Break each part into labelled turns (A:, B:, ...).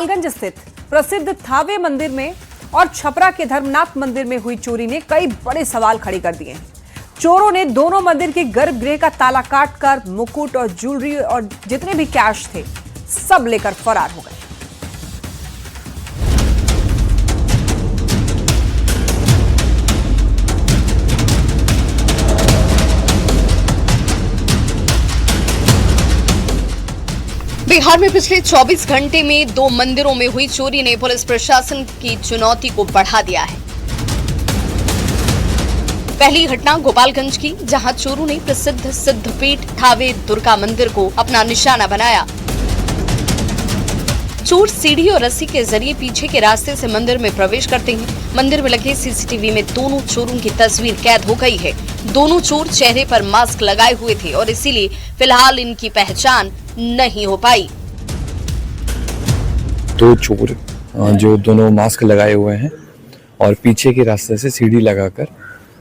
A: गोपालगंज स्थित प्रसिद्ध थावे मंदिर में और छपरा के धर्मनाथ मंदिर में हुई चोरी ने कई बड़े सवाल खड़े कर दिए हैं। चोरों ने दोनों मंदिर के गर्भगृह का ताला काटकर मुकुट और ज्वेलरी और जितने भी कैश थे सब लेकर फरार हो गए।
B: बिहार में पिछले 24 घंटे में 2 मंदिरों में हुई चोरी ने पुलिस प्रशासन की चुनौती को बढ़ा दिया है। पहली घटना गोपालगंज की, जहां चोरों ने प्रसिद्ध सिद्धपीठ थावे दुर्गा मंदिर को अपना निशाना बनाया। चोर सीढ़ी और रस्सी के जरिए पीछे के रास्ते से मंदिर में प्रवेश करते हैं। मंदिर में लगे सीसीटीवी में दोनों चोरों की तस्वीर कैद हो गई है। दोनों चोर चेहरे पर मास्क लगाए हुए थे और इसीलिए फिलहाल इनकी पहचान नहीं हो पाई।
C: 2 चोर जो दोनों मास्क लगाए हुए हैं और पीछे के रास्ते से सीढ़ी लगाकर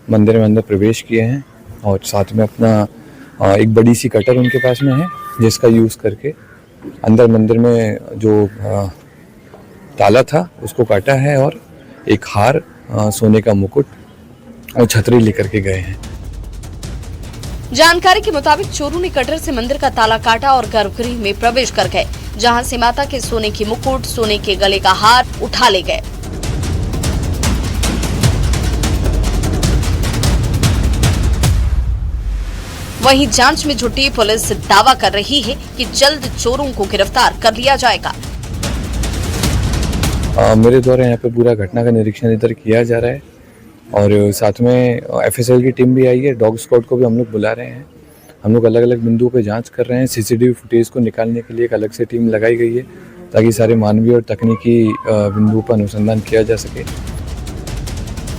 C: मंदिर में अंदर प्रवेश किए हैं और साथ में अपना एक बड़ी सी कटर उनके पास में है, जिसका यूज करके अंदर मंदिर में जो ताला था उसको काटा है और एक हार, सोने का मुकुट और छतरी लेकर के गए हैं।
B: जानकारी के मुताबिक चोरों ने कटर से मंदिर का ताला काटा और गर्भगृह में प्रवेश कर गए, जहां से माता के सोने की मुकुट, सोने के गले का हार उठा ले गए। वहीं जांच में जुटी पुलिस दावा कर रही है कि जल्द चोरों को गिरफ्तार कर लिया जाएगा।
C: मेरे द्वारा यहाँ पे पूरा घटना का निरीक्षण इधर किया जा रहा है और साथ में एफएसएल की टीम भी आई है। डॉग स्क्वाड को भी हम लोग बुला रहे हैं। हम लोग अलग अलग बिंदुओं पे जांच कर रहे हैं। सीसीटीवी फुटेज को निकालने के लिए एक अलग से टीम लगाई गई है ताकि सारे मानवीय और तकनीकी बिंदुओं पर अनुसंधान किया जा सके।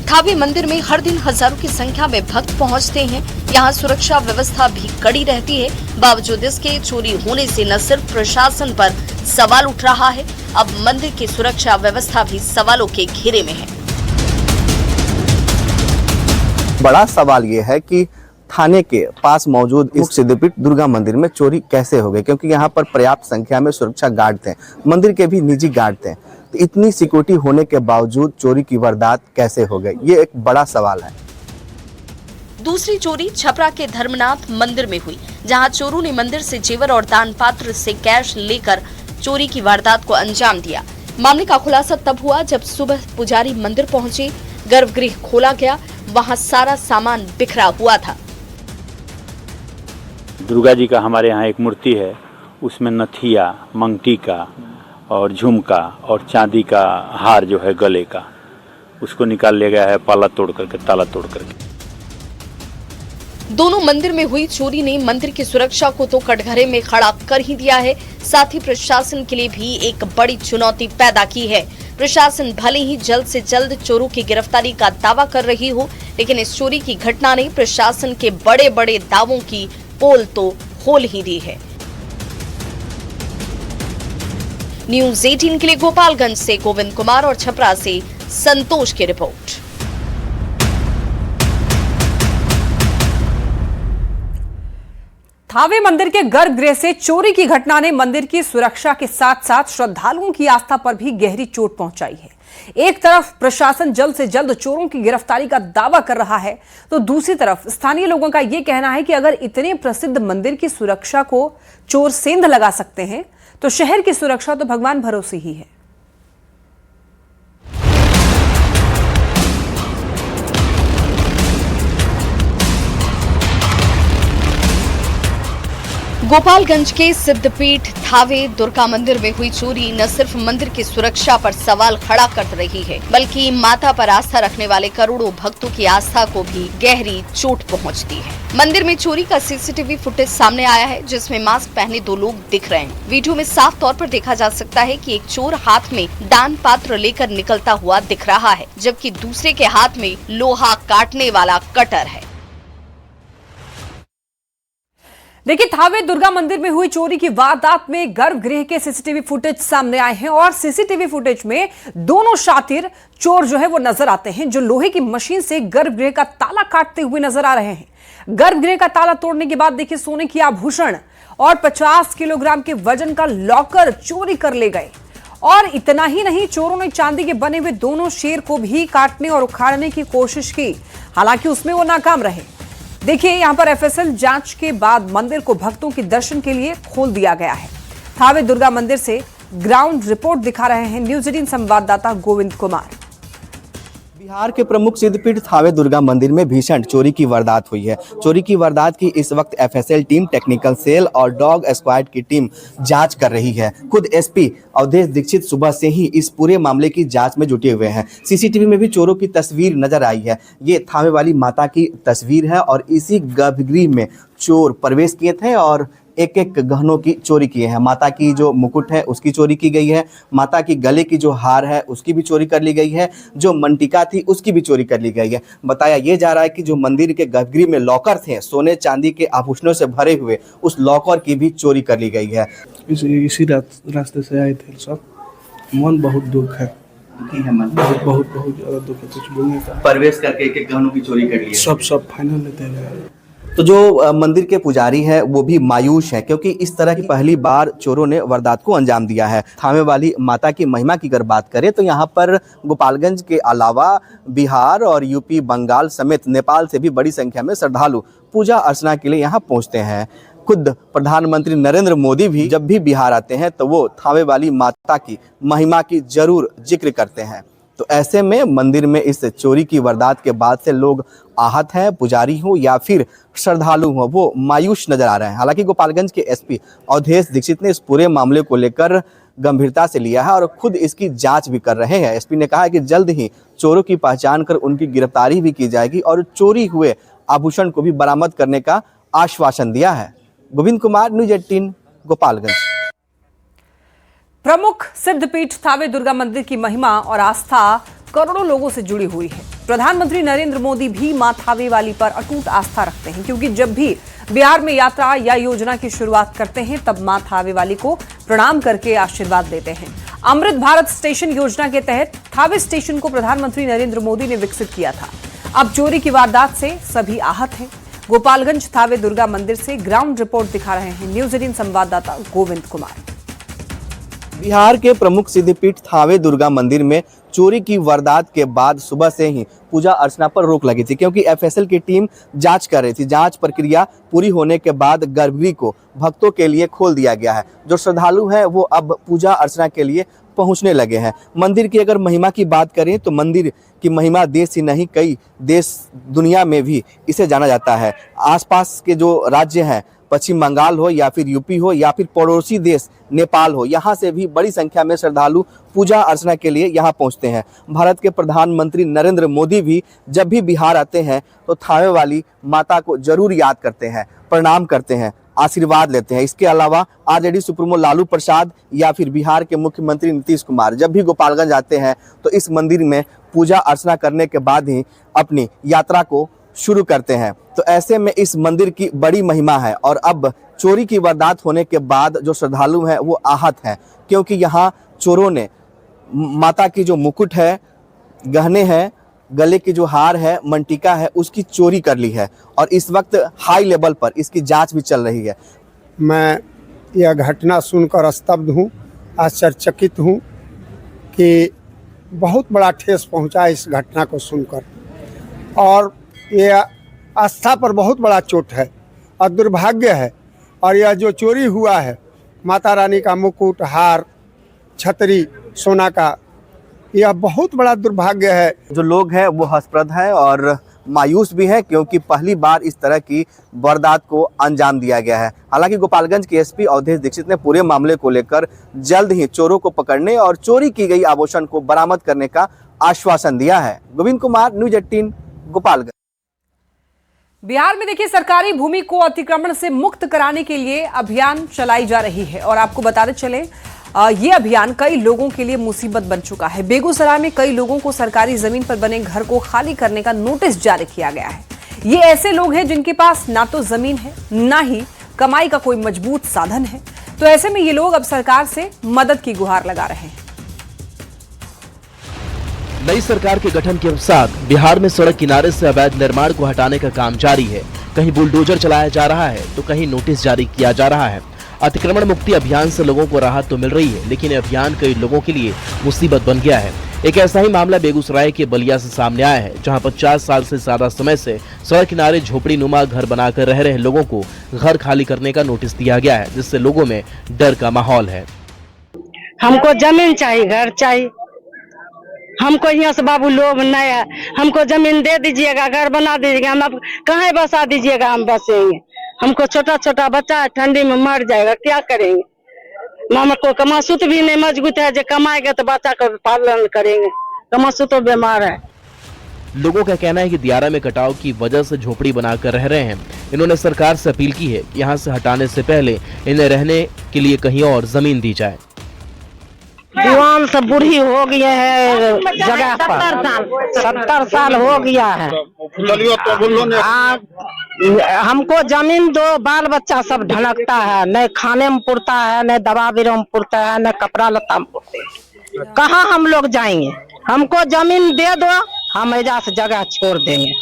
B: थावे मंदिर में हर दिन हजारों की संख्या में भक्त पहुंचते हैं। यहाँ सुरक्षा व्यवस्था भी कड़ी रहती है। बावजूद इसके चोरी होने से न सिर्फ प्रशासन पर सवाल उठ रहा है, अब मंदिर की सुरक्षा व्यवस्था भी सवालों के घेरे में है।
D: बड़ा सवाल ये है कि थाने के पास मौजूद इस सिद्धपीठ दुर्गा मंदिर में चोरी कैसे हो गई, क्योंकि यहाँ पर पर्याप्त संख्या में सुरक्षा गार्ड थे, मंदिर के भी निजी गार्ड थे। तो इतनी सिक्योरिटी होने के बावजूद चोरी की वारदात कैसे हो गई, ये एक बड़ा सवाल है।
B: दूसरी चोरी छपरा के धर्मनाथ मंदिर में हुई, जहां चोरों ने मंदिर से जेवर और दान पात्र से कैश लेकर चोरी की वारदात को अंजाम दिया। मामले का खुलासा तब हुआ जब सुबह पुजारी मंदिर पहुंचे, गर्भगृह खोला गया, वहां सारा सामान बिखरा हुआ था।
E: दुर्गा जी का हमारे यहाँ एक मूर्ति है, उसमें नथिया, मंगटी का और झुमका और चांदी का हार जो है गले का, उसको निकाल लिया गया है पाला तोड़ करके, ताला तोड़ करके।
B: दोनों मंदिर में हुई चोरी ने मंदिर की सुरक्षा को तो कटघरे में खड़ा कर ही दिया है, साथ ही प्रशासन के लिए भी एक बड़ी चुनौती पैदा की है। प्रशासन भले ही जल्द से जल्द चोरों की गिरफ्तारी का दावा कर रही हो, लेकिन इस चोरी की घटना ने प्रशासन के बड़े बड़े दावों की पोल तो खोल ही दी है। न्यूज़ 18 के लिए गोपालगंज से गोविंद कुमार और छपरा से संतोष की रिपोर्ट।
A: थावे मंदिर के गर्भगृह से चोरी की घटना ने मंदिर की सुरक्षा के साथ साथ श्रद्धालुओं की आस्था पर भी गहरी चोट पहुंचाई है। एक तरफ प्रशासन जल्द से जल्द चोरों की गिरफ्तारी का दावा कर रहा है, तो दूसरी तरफ स्थानीय लोगों का यह कहना है कि अगर इतने प्रसिद्ध मंदिर की सुरक्षा को चोर सेंध लगा सकते हैं, तो शहर की सुरक्षा तो भगवान भरोसे ही है।
B: गोपालगंज के सिद्धपीठ थावे दुर्गा मंदिर में हुई चोरी न सिर्फ मंदिर की सुरक्षा पर सवाल खड़ा कर रही है, बल्कि माता पर आस्था रखने वाले करोड़ों भक्तों की आस्था को भी गहरी चोट पहुंचती है। मंदिर में चोरी का सीसीटीवी फुटेज सामने आया है, जिसमें मास्क पहने 2 लोग दिख रहे हैं। वीडियो में साफ तौर पर देखा जा सकता है कि एक चोर हाथ में दान पात्र लेकर निकलता हुआ दिख रहा है, जबकि दूसरे के हाथ में लोहा काटने वाला कटर है।
A: देखिए, थावे दुर्गा मंदिर में हुई चोरी की वारदात में गर्भगृह के सीसीटीवी फुटेज सामने आए हैं और सीसीटीवी फुटेज में दोनों शातिर चोर जो है वो नजर आते हैं, जो लोहे की मशीन से गर्भगृह का ताला काटते हुए नजर आ रहे हैं। गर्भगृह का ताला तोड़ने के बाद देखिए सोने की आभूषण और 50 किलोग्राम के वजन का लॉकर चोरी कर ले गए और इतना ही नहीं, चोरों ने चांदी के बने हुए दोनों शेर को भी काटने और उखाड़ने की कोशिश की, हालांकि उसमें वो नाकाम रहे। देखिए यहां पर एफएसएल जांच के बाद मंदिर को भक्तों के दर्शन के लिए खोल दिया गया है। थावे दुर्गा मंदिर से ग्राउंड रिपोर्ट दिखा रहे हैं न्यूज 18 संवाददाता गोविंद कुमार।
D: बिहार के प्रमुख सिद्धपीठ थावे दुर्गा मंदिर में भीषण चोरी की वारदात हुई है। चोरी की वारदात की इस वक्त एफएसएल टीम, टेक्निकल सेल और डॉग स्क्वाड की टीम जांच कर रही है। खुद एसपी अवधेश दीक्षित सुबह से ही इस पूरे मामले की जांच में जुटे हुए हैं। सीसीटीवी में भी चोरों की तस्वीर नजर आई है। ये थावे वाली माता की तस्वीर है और इसी गर्भगृह में चोर प्रवेश किए थे और एक एक गहनों की चोरी किए हैं। माता की जो मुकुट है उसकी चोरी की गई है, माता की गले की जो हार है उसकी भी चोरी कर ली गई है, जो मंटिका थी उसकी भी चोरी कर ली गई है। बताया ये जा रहा है कि जो मंदिर के गर्भगृह में लॉकर थे सोने चांदी के आभूषणों से भरे हुए, उस लॉकर की भी चोरी कर ली गई है।
F: इसी रास्ते से आए थे सब। मन बहुत दुख है, बहुत बहुत बहुत ज्यादा दुख है, कुछ बोलने का।
D: प्रवेश करके एक एक गहनों की चोरी कर ली है।
F: सब फाइनल लेते हैं।
D: तो जो मंदिर के पुजारी है वो भी मायूस है, क्योंकि इस तरह की पहली बार चोरों ने वारदात को अंजाम दिया है। थावे वाली माता की महिमा की अगर बात करें तो यहाँ पर गोपालगंज के अलावा बिहार और यूपी, बंगाल समेत नेपाल से भी बड़ी संख्या में श्रद्धालु पूजा अर्चना के लिए यहाँ पहुँचते हैं। खुद प्रधानमंत्री नरेंद्र मोदी भी जब भी बिहार आते हैं तो वो थावे वाली माता की महिमा की जरूर जिक्र करते हैं। तो ऐसे में मंदिर में इस चोरी की वारदात के बाद से लोग आहत हैं, पुजारी हो या फिर श्रद्धालु हो, वो मायूस नजर आ रहे हैं। हालांकि गोपालगंज के एसपी अवधेश दीक्षित ने इस पूरे मामले को लेकर गंभीरता से लिया है और खुद इसकी जांच भी कर रहे हैं। एसपी ने कहा है कि जल्द ही चोरों की पहचान कर उनकी गिरफ्तारी भी की जाएगी और चोरी हुए आभूषण को भी बरामद करने का आश्वासन दिया है। गोविंद कुमार, न्यूज 18, गोपालगंज।
A: प्रमुख सिद्धपीठ थावे दुर्गा मंदिर की महिमा और आस्था करोड़ों लोगों से जुड़ी हुई है। प्रधानमंत्री नरेंद्र मोदी भी मां थावे वाली पर अटूट आस्था रखते हैं, क्योंकि जब भी बिहार में यात्रा या योजना की शुरुआत करते हैं तब मां थावे वाली को प्रणाम करके आशीर्वाद देते हैं। अमृत भारत स्टेशन योजना के तहत थावे स्टेशन को प्रधानमंत्री नरेंद्र मोदी ने विकसित किया था। अब चोरी की वारदात से सभी आहत हैं। गोपालगंज थावे दुर्गा मंदिर से ग्राउंड रिपोर्ट दिखा रहे हैं न्यूज 18 संवाददाता गोविंद कुमार।
D: बिहार के प्रमुख सिद्धपीठ थावे दुर्गा मंदिर में चोरी की वारदात के बाद सुबह से ही पूजा अर्चना पर रोक लगी थी, क्योंकि एफएसएल की टीम जांच कर रही थी। जांच प्रक्रिया पूरी होने के बाद गर्भगृह को भक्तों के लिए खोल दिया गया है। जो श्रद्धालु हैं वो अब पूजा अर्चना के लिए पहुंचने लगे हैं। मंदिर की अगर महिमा की बात करें तो मंदिर की महिमा देश ही नहीं कई देश दुनिया में भी इसे जाना जाता है। आसपास के जो राज्य हैं, पश्चिम बंगाल हो या फिर यूपी हो या फिर पड़ोसी देश नेपाल हो, यहाँ से भी बड़ी संख्या में श्रद्धालु पूजा अर्चना के लिए यहाँ पहुँचते हैं। भारत के प्रधानमंत्री नरेंद्र मोदी भी जब भी बिहार आते हैं तो थावे वाली माता को जरूर याद करते हैं, प्रणाम करते हैं, आशीर्वाद लेते हैं। इसके अलावा आरजेडी सुप्रीमो लालू प्रसाद या फिर बिहार के मुख्यमंत्री नीतीश कुमार जब भी गोपालगंज आते हैं तो इस मंदिर में पूजा अर्चना करने के बाद ही अपनी यात्रा को शुरू करते हैं। तो ऐसे में इस मंदिर की बड़ी महिमा है और अब चोरी की वारदात होने के बाद जो श्रद्धालु हैं वो आहत हैं, क्योंकि यहाँ चोरों ने माता की जो मुकुट है, गहने हैं, गले की जो हार है, मंटिका है, उसकी चोरी कर ली है और इस वक्त हाई लेवल पर इसकी जांच भी चल रही है।
G: मैं यह घटना सुनकर स्तब्ध हूँ, आश्चर्यचकित हूँ कि बहुत बड़ा ठेस पहुँचा इस घटना को सुनकर और यह आस्था पर बहुत बड़ा चोट है और दुर्भाग्य है। और यह जो चोरी हुआ है माता रानी का मुकुट, हार, छतरी सोना का, यह बहुत बड़ा दुर्भाग्य है।
D: जो लोग हैं वो हर्षप्रद हैं और मायूस भी हैं, क्योंकि पहली बार इस तरह की वारदात को अंजाम दिया गया है। हालांकि गोपालगंज के एसपी अवधेश दीक्षित ने पूरे मामले को लेकर जल्द ही चोरों को पकड़ने और चोरी की गई आभूषण को बरामद करने का आश्वासन दिया है। गोविंद कुमार, न्यूज 18, गोपालगंज।
A: बिहार में देखिए सरकारी भूमि को अतिक्रमण से मुक्त कराने के लिए अभियान चलाई जा रही है और आपको बताते चले ये अभियान कई लोगों के लिए मुसीबत बन चुका है। बेगूसराय में कई लोगों को सरकारी जमीन पर बने घर को खाली करने का नोटिस जारी किया गया है। ये ऐसे लोग हैं जिनके पास ना तो जमीन है, ना ही कमाई का कोई मजबूत साधन है। तो ऐसे में ये लोग अब सरकार से मदद की गुहार लगा रहे हैं।
H: नई सरकार के गठन के साथ बिहार में सड़क किनारे से अवैध निर्माण को हटाने का काम जारी है। कहीं बुलडोजर चलाया जा रहा है तो कहीं नोटिस जारी किया जा रहा है। अतिक्रमण मुक्ति अभियान से लोगों को राहत तो मिल रही है, लेकिन ये अभियान कई लोगों के लिए मुसीबत बन गया है। एक ऐसा ही मामला बेगूसराय के बलिया से सामने आया है, जहां 50 साल से ज्यादा समय से सड़क किनारे झोपड़ी नुमा घर बनाकर रह रहे लोगों को घर खाली करने का नोटिस दिया गया है, जिससे लोगों में डर का माहौल है।
I: हमको जमीन चाहिए, घर चाहिए। हमको यहाँ से बाबू लोग नहीं है, हमको जमीन दे दीजिएगा, घर बना दीजिएगा, हम अब कहाँ बसा दीजिएगा, हम बसेंगे। हमको छोटा छोटा बच्चा है, ठंडी में मर जाएगा, क्या करेंगे। हमको कमासूत भी नहीं मजबूत है, जो कमाएगा तो बच्चा को पालन करेंगे, कमासूत तो बीमार है।
H: लोगों का कहना है कि दियारा में कटाव की वजह से झोपड़ी बनाकर रह रहे हैं। इन्होंने सरकार से अपील की है कि यहाँ से हटाने से पहले इन्हें रहने के लिए कहीं और जमीन दी जाए।
I: जुआन से बूढ़ी हो गई है जगह पर, 70 साल हो गया है। हमको जमीन दो, बाल बच्चा सब ढलकता है, न खाने में पुरता है, न दवा बीरो में पुरता है, न कपड़ा लत्ता में पुरते है। कहाँ हम लोग जाएंगे। हमको जमीन दे दो, हम एजा से जगह छोड़ देंगे।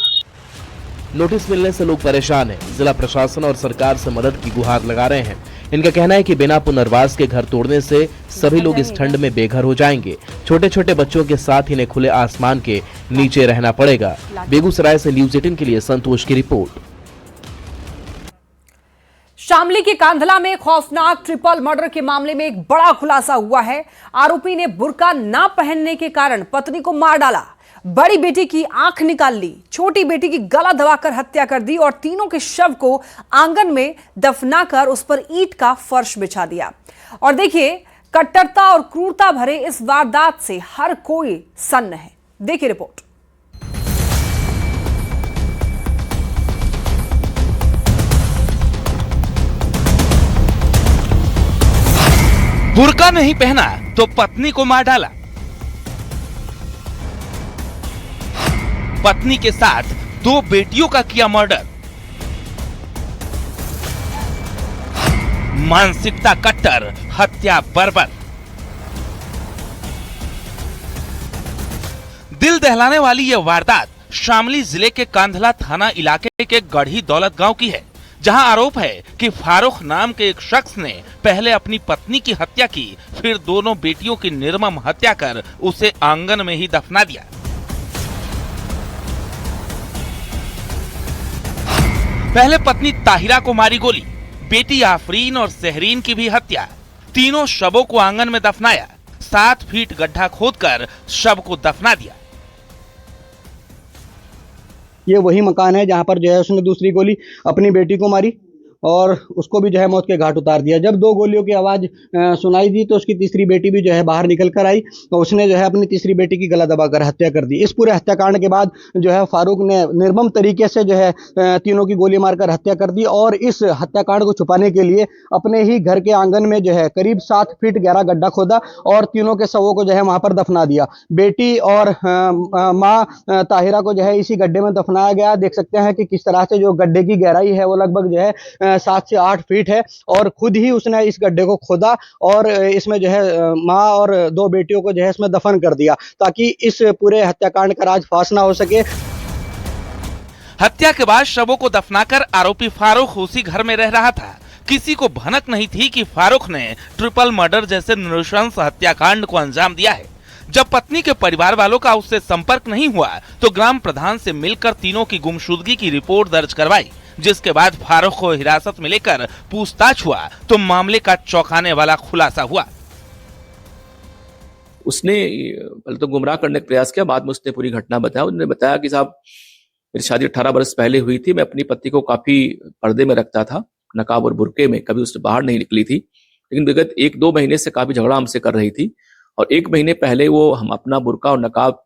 H: नोटिस मिलने से लोग परेशान हैं। जिला प्रशासन और सरकार से मदद की गुहार लगा रहे हैं। इनका कहना है कि बिना पुनर्वास के घर तोड़ने से सभी लोग इस ठंड में बेघर हो जाएंगे। छोटे छोटे बच्चों के साथ इन्हें खुले आसमान के नीचे रहना पड़ेगा। बेगूसराय से न्यूज़ 18 के लिए संतोष की रिपोर्ट।
A: शामली के कांधला में खौफनाक ट्रिपल मर्डर के मामले में एक बड़ा खुलासा हुआ है। आरोपी ने बुर्का ना पहनने के कारण पत्नी को मार डाला, बड़ी बेटी की आंख निकाल ली, छोटी बेटी की गला दबाकर हत्या कर दी और तीनों के शव को आंगन में दफनाकर उस पर ईंट का फर्श बिछा दिया। और देखिए, कट्टरता और क्रूरता भरे इस वारदात से हर कोई सन्न है। देखिए रिपोर्ट।
J: बुर्का नहीं पहना तो पत्नी को मार डाला। पत्नी के साथ 2 बेटियों का किया मर्डर। मानसिकता कट्टर, हत्या बर्बर। दिल दहलाने वाली यह वारदात शामली जिले के कांधला थाना इलाके के गढ़ी दौलत गांव की है, जहां आरोप है कि फारूक नाम के एक शख्स ने पहले अपनी पत्नी की हत्या की, फिर दोनों बेटियों की निर्मम हत्या कर उसे आंगन में ही दफना दिया। पहले पत्नी ताहिरा को मारी गोली, बेटी आफरीन और सहरीन की भी हत्या। तीनों शवों को आंगन में दफनाया, 7 फीट गड्ढा खोदकर शव को दफना दिया।
K: ये वही मकान है जहां पर जो है उसने दूसरी गोली अपनी बेटी को मारी और उसको भी जो है मौत के घाट उतार दिया। जब 2 गोलियों की आवाज सुनाई दी तो उसकी तीसरी बेटी भी जो है बाहर निकल कर आई, तो उसने जो है अपनी तीसरी बेटी की गला दबाकर हत्या कर दी। इस पूरे हत्याकांड के बाद जो है फारूक ने निर्मम तरीके से जो है तीनों की गोली मारकर हत्या कर दी और इस हत्याकांड को छुपाने के लिए अपने ही घर के आंगन में जो है करीब 7 फीट गहरा गड्ढा खोदा और तीनों के शवों को जो है वहां पर दफना दिया। बेटी और माँ ताहिरा को जो है इसी गड्ढे में दफनाया गया। देख सकते हैं कि किस तरह से जो गड्ढे की गहराई है वो लगभग जो है 7 से 8 फीट है और खुद ही उसने इस गड्ढे को खोदा और इसमें जो है माँ और 2 बेटियों को जो है इसमें दफन कर दिया ताकि इस पूरे हत्याकांड का राज फाश ना हो सके।
J: हत्या के बाद शवों को दफनाकर आरोपी फारूक उसी घर में रह रहा था। किसी को भनक नहीं थी कि फारूक ने ट्रिपल मर्डर जैसे नृशंस हत्याकांड को अंजाम दिया है। जब पत्नी के परिवार वालों का उससे संपर्क नहीं हुआ तो ग्राम प्रधान से मिलकर तीनों की गुमशुदगी की रिपोर्ट दर्ज करवाई, जिसके बाद फारूक को हिरासत में लेकर पूछताछ हुआ तो मामले का चौंकाने वाला खुलासा हुआ।
L: उसने पहले तो गुमराह करने का प्रयास किया, बाद में उसने पूरी घटना बताया। उन्होंने बताया कि साहब मेरी शादी 18 वर्ष पहले हुई थी, मैं अपनी पत्नी को काफी पर्दे में रखता था, नकाब और बुर्के में, कभी उससे बाहर नहीं निकली थी, लेकिन विगत 1-2 महीने से काफी झगड़ा हमसे कर रही थी और 1 महीने पहले वो हम अपना बुर्का और नकाब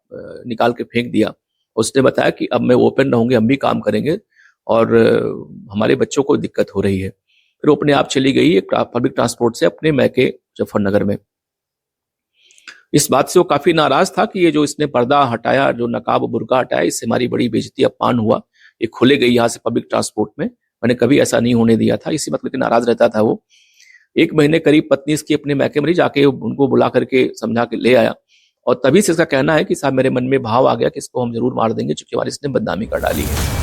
L: निकाल के फेंक दिया। उसने बताया कि अब मैं ओपन रहूंगी, हम भी काम करेंगे और हमारे बच्चों को दिक्कत हो रही है। फिर वो अपने आप चली गई एक पब्लिक ट्रांसपोर्ट से अपने मैके मुजफ्फरनगर में। इस बात से वो काफी नाराज था कि ये जो इसने पर्दा हटाया, जो नकाब बुर्का हटाया, इससे हमारी बड़ी बेइज्जती अपमान हुआ, ये खुले गई यहाँ से पब्लिक ट्रांसपोर्ट में, मैंने कभी ऐसा नहीं होने दिया था। इसी मतलब नाराज रहता था वो। 1 महीने करीब पत्नी इसकी अपने मैके में जाके उनको बुला करके समझा के ले आया और तभी से इसका कहना है कि साहब मेरे मन में भाव आ गया कि इसको हम जरूर मार देंगे, चूंकि हमारी इसने बदनामी कर डाली है।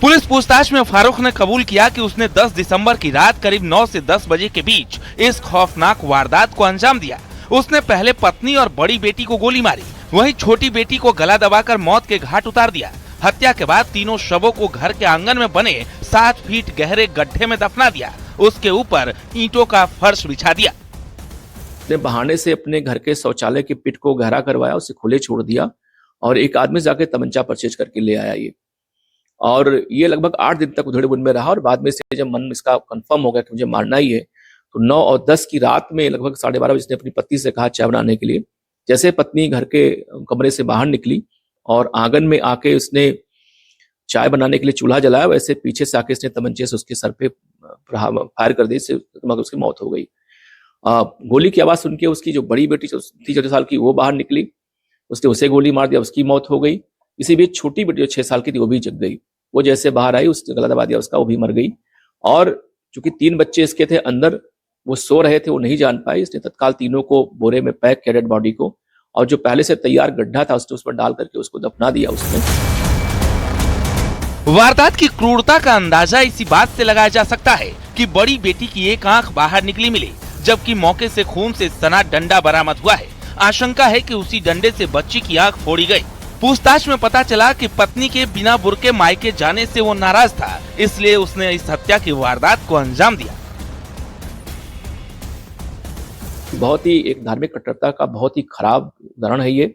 J: पुलिस पूछताछ में फारूक ने कबूल किया कि उसने 10 दिसंबर की रात करीब 9 से 10 बजे के बीच इस खौफनाक वारदात को अंजाम दिया। उसने पहले पत्नी और बड़ी बेटी को गोली मारी, वहीं छोटी बेटी को गला दबाकर मौत के घाट उतार दिया। हत्या के बाद तीनों शवों को घर के आंगन में बने 7 फीट गहरे गड्ढे में दफना दिया। उसके ऊपर ईंटों का फर्श बिछा दिया।
L: ने बहाने से अपने घर के शौचालय के पिट को गहरा करवाया, उसे खुले छोड़ दिया और एक आदमी जाके तमंचा परचेज करके ले आया ये। और ये लगभग 8 दिन तक उधेड़ बुन में रहा और बाद में से जब मन इसका कंफर्म हो गया कि मुझे मारना ही है, तो 9 और 10 की रात में लगभग 12:30 बजे इसने अपनी पत्नी से कहा चाय बनाने के लिए। जैसे पत्नी घर के कमरे से बाहर निकली और आंगन में आके उसने चाय बनाने के लिए चूल्हा जलाया, वैसे पीछे से आके इसने तमंचे से उसके सर पे फायर कर दी, इससे उसकी मौत हो गई। गोली की आवाज सुन के उसकी जो बड़ी बेटी थी 4 साल की, वो बाहर निकली, उसने उसे गोली मार दिया, उसकी मौत हो गई। इसी बीच छोटी बेटी जो 6 साल की थी वो भी जग गई। वो जैसे बाहर आई उसने गला दबा दिया उसका, वो भी मर गई। और चूंकि 3 बच्चे इसके थे अंदर, वो सो रहे थे, वो नहीं जान पाए, इसने तत्काल तीनों को बोरे में पैक किया डेड बॉडी को, और जो पहले से तैयार गड्ढा था उसने उस पर डाल करके उसको दफना दिया उसने।
J: वारदात की क्रूरता का अंदाजा इसी बात से लगाया जा सकता है कि बड़ी बेटी की एक आंख बाहर निकली मिली, जबकि मौके से खून से सना डंडा बरामद हुआ है। आशंका है कि उसी डंडे से बच्ची की आंख फोड़ी गई। पूछताछ में पता चला कि पत्नी के बिना बुर्के मायके जाने से वो नाराज था, इसलिए उसने इस हत्या की वारदात को अंजाम दिया।
L: बहुत ही एक धार्मिक कट्टरता का बहुत ही खराब उदाहरण है ये।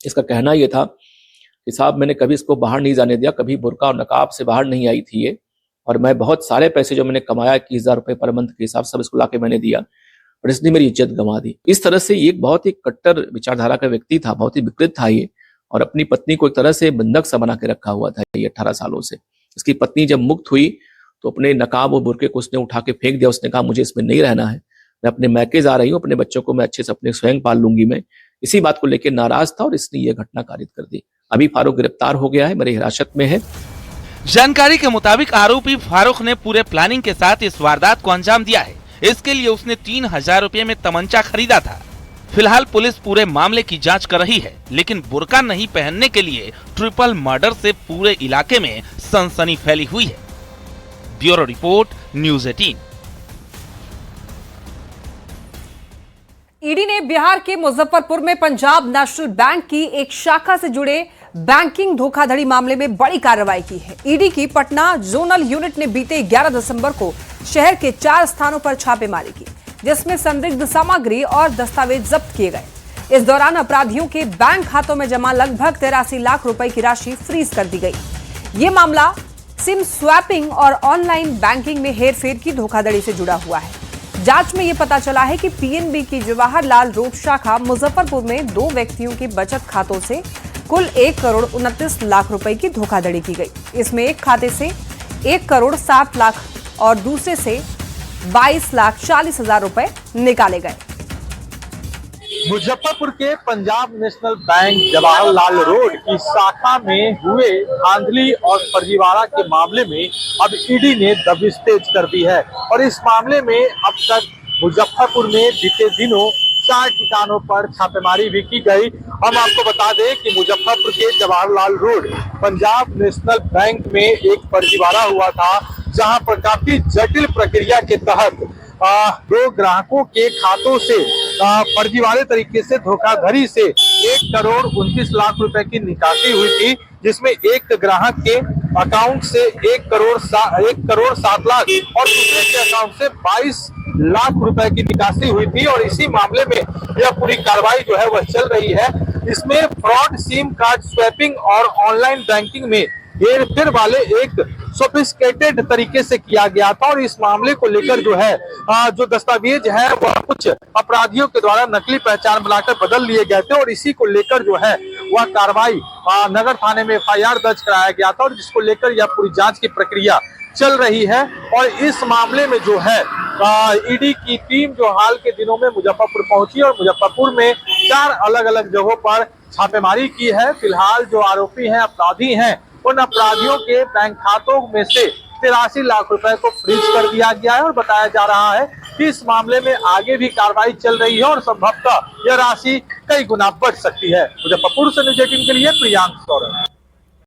L: इसका कहना ये था कि साहब मैंने कभी इसको बाहर नहीं जाने दिया, कभी बुर्का और नकाब से बाहर नहीं आई थी ये, और मैं बहुत सारे पैसे जो मैंने कमाया 21,000 रुपए पर मंथ के हिसाब सब इसको लाके मैंने दिया, और इसने मेरी इज्जत गंवा दी। इस तरह से ये एक बहुत ही कट्टर विचारधारा का व्यक्ति था, बहुत ही विकृत था ये, और अपनी पत्नी को एक तरह से बंधक सा बना के रखा हुआ था ये 18 सालों से। इसकी पत्नी जब मुक्त हुई तो अपने नकाब और बुर्के को उसने उठा के फेंक दिया। उसने कहा मुझे इसमें नहीं रहना है, मैं अपने मैके जा रही हूँ, अपने बच्चों को मैं अच्छे से अपने स्वयं पाल लूंगी। मैं इसी बात को लेकर नाराज था और इसने ये घटना कारित कर दी। अभी फारूक गिरफ्तार हो गया है, मेरे हिरासत में है।
J: जानकारी के मुताबिक आरोपी फारूक ने पूरे प्लानिंग के साथ इस वारदात को अंजाम दिया है। इसके लिए उसने 3,000 रुपए में तमंचा खरीदा था। फिलहाल पुलिस पूरे मामले की जांच कर रही है, लेकिन बुर्का नहीं पहनने के लिए ट्रिपल मर्डर से पूरे इलाके में सनसनी फैली हुई है। Bureau report, news 18।
A: ईडी ने बिहार के मुजफ्फरपुर में पंजाब नेशनल बैंक की एक शाखा से जुड़े बैंकिंग धोखाधड़ी मामले में बड़ी कार्रवाई की है। ईडी की पटना जोनल यूनिट ने बीते 11 दिसंबर को शहर के 4 स्थानों पर छापेमारी की, जिसमें संदिग्ध सामग्री और दस्तावेज जब्त किए गए। इस दौरान अपराधियों के बैंक खातों में जमा लगभग 83 लाख रुपए की राशि फ्रीज कर दी गई। ये मामला सिम स्वैपिंग और ऑनलाइन बैंकिंग में हेरफेर की धोखाधड़ी से जुड़ा हुआ है। जांच में यह पता चला है कि पीएनबी की जवाहरलाल रोड शाखा मुजफ्फरपुर में 2 व्यक्तियों के बचत खातों से कुल 1 करोड़ 29 लाख रुपए की धोखाधड़ी की गई। इसमें एक खाते से 1 करोड़ 7 लाख और दूसरे से 22,40,000 रुपए निकाले गए।
M: मुजफ्फरपुर के Punjab national bank Jawaharlal road की शाखा में हुए धांधली और फर्जीवाड़ा के मामले में अब ईडी ने दबिश तेज कर दी है, और इस मामले में अब तक मुजफ्फरपुर में बीते दिनों 4 ठिकानों पर छापेमारी भी की गई। हम आपको बता दें कि मुजफ्फरपुर के Jawaharlal road Punjab national bank में एक फर्जीवाड़ा हुआ था, जहां पर काफी जटिल प्रक्रिया के तहत 2 ग्राहकों के खातों से फर्जीवाड़े तरीके से धोखाधड़ी से 1 करोड़ 29 लाख रुपए की निकासी हुई थी, जिसमें एक ग्राहक के अकाउंट से 1 करोड़ 7 लाख और दूसरे के अकाउंट से 22 लाख रुपए की निकासी हुई थी। और इसी मामले में यह पूरी कार्रवाई जो है वह चल रही है। इसमें फ्रॉड, सिम कार्ड स्वैपिंग और ऑनलाइन बैंकिंग में हेरफेर वाले एक सोफिस्टिकेटेड तरीके से किया गया था, और इस मामले को लेकर जो है जो दस्तावेज है वह कुछ अपराधियों के द्वारा नकली पहचान बनाकर बदल लिए गए थे, और इसी को लेकर जो है वह कार्रवाई नगर थाने में FIR दर्ज कराया गया था, और जिसको लेकर यह पूरी जांच की प्रक्रिया चल रही है। और इस मामले में जो है ईडी की टीम जो हाल के दिनों में मुजफ्फरपुर पहुंची और मुजफ्फरपुर में 4 अलग अलग जगहों पर छापेमारी की है। फिलहाल जो आरोपी हैं, अपराधी हैं, उन अपराधियों के बैंक खातों में से 83 लाख रुपए को फ्रीज कर दिया गया है, और बताया जा रहा है कि इस मामले में आगे भी कार्रवाई चल रही है और संभवतः यह राशि कई गुना बढ़ सकती है। मुजफ्फरपुर से न्यूज़ 18 के लिए प्रियांक सौरभ।